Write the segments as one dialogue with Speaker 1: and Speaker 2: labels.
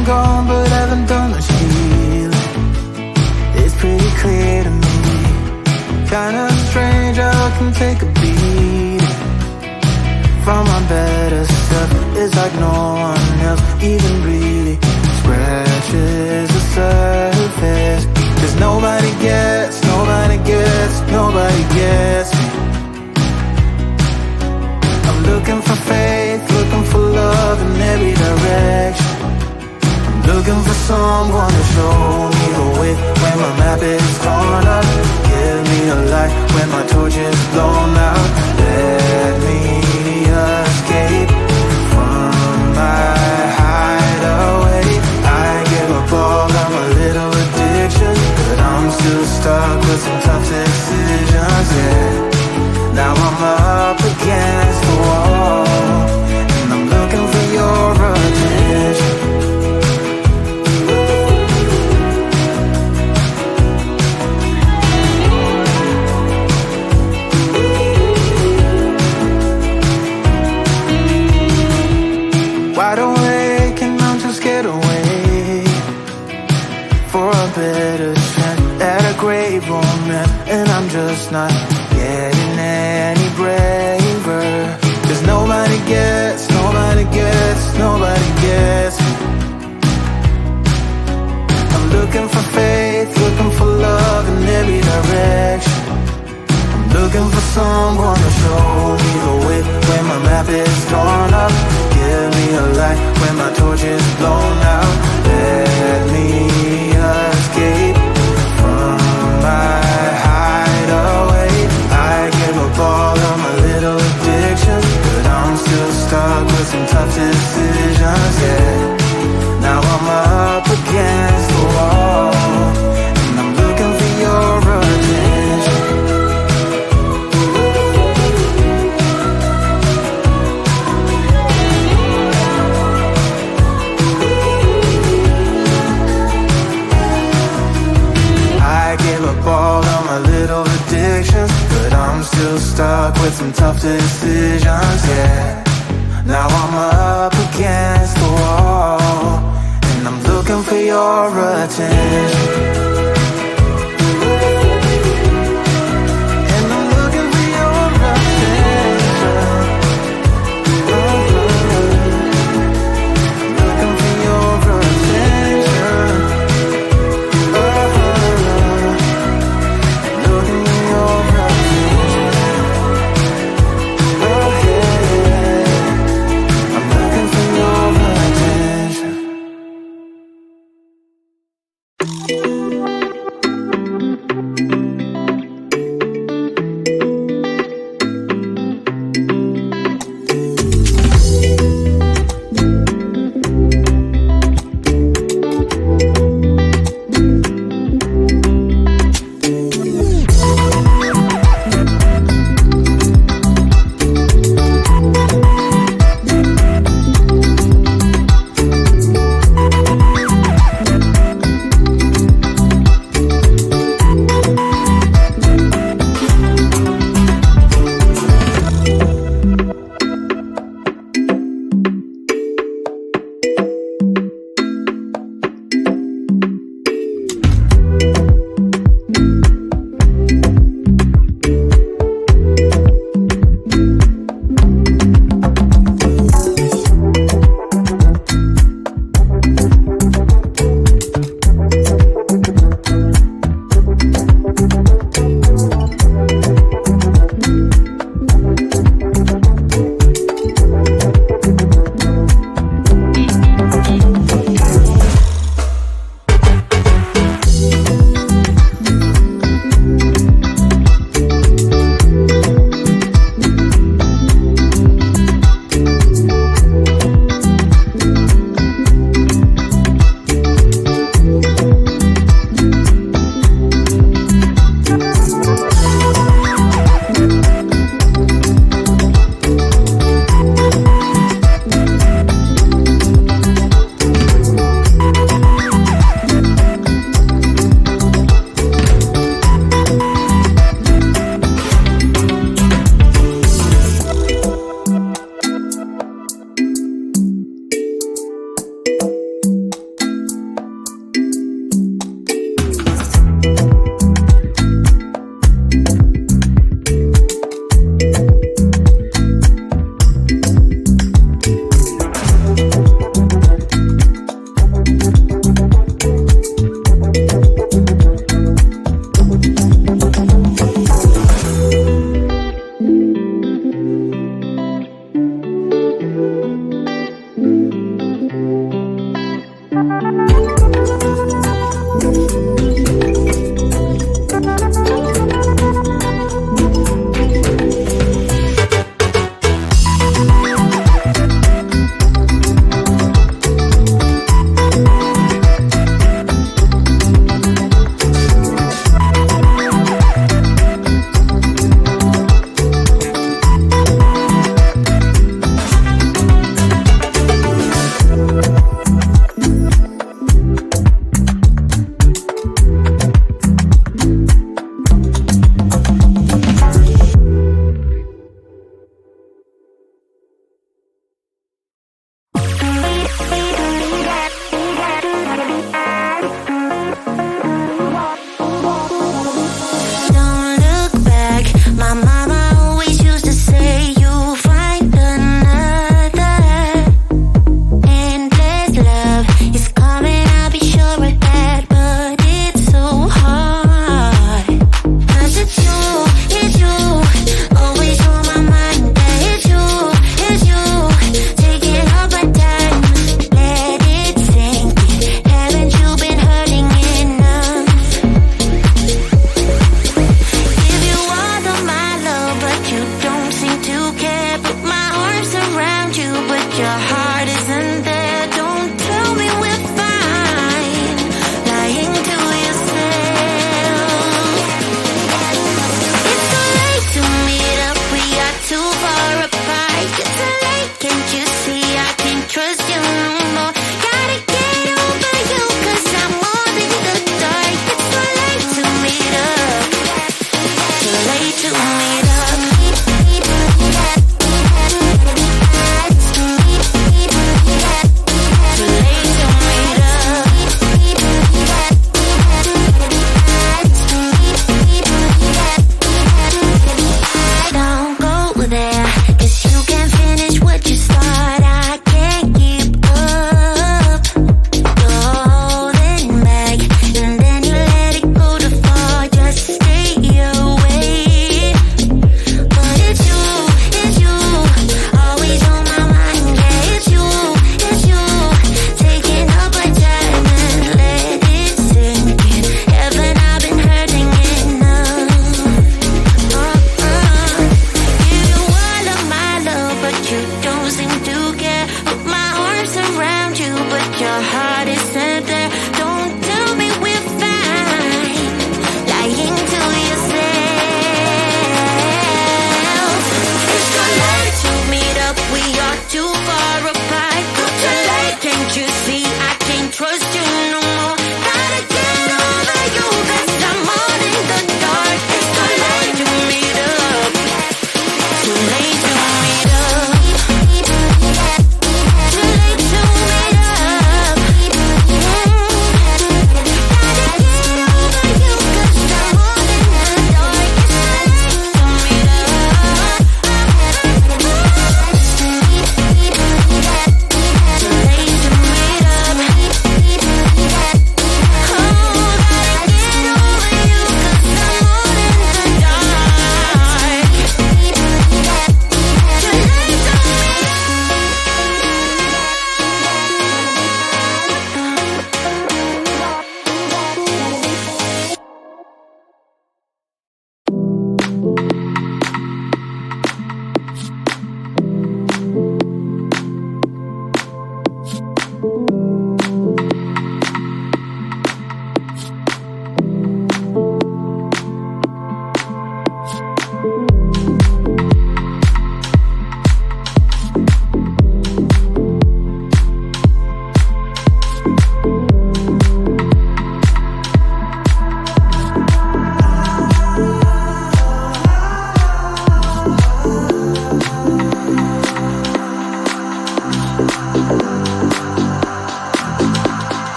Speaker 1: and gone, but haven't done much healing. It's pretty clear to me, kinda strange how I can take a beating from my better self. It's like no one else even really scratches the surface. 'Cause nobody gets me. I'm looking for faith, looking for love in every direction. I'm looking for someone to show me the way when my map is torn up. Give me a light when my torch is blown out. Let me escape from my hideaway. I give up all of my little addictions, but I'm still stuck with some tough decisions, yeah. Now I'm up against the wall, and I'm looking for your attention. Wide awake and I'm just scared away for a better chance at a great romance, and I'm just not getting any braver. 'Cause nobody gets me. I'm looking for faith, looking for love in every direction. I'm looking for someone to show me the way when my map is torn up. Give me a light when my torch is blown out. Let me escape from my hideaway. I give up all of my little addictions, but I'm still stuck with some tough decisions, yeah. Now I'm up against the wall, and I'm looking for your attention. I give up all of my little addictions, but I'm still stuck with some tough decisions, yeah. Now I'm up against the wall, and I'm looking for your attention. And I'm looking for your attention. Looking for your attention. Looking for your attention. I'm looking for your attention.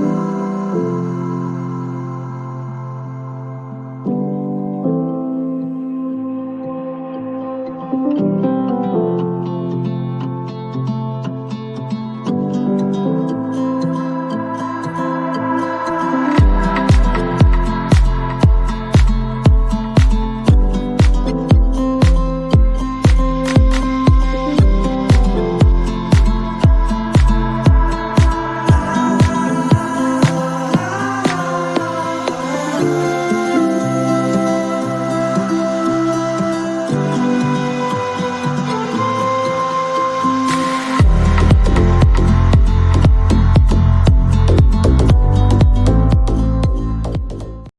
Speaker 1: you.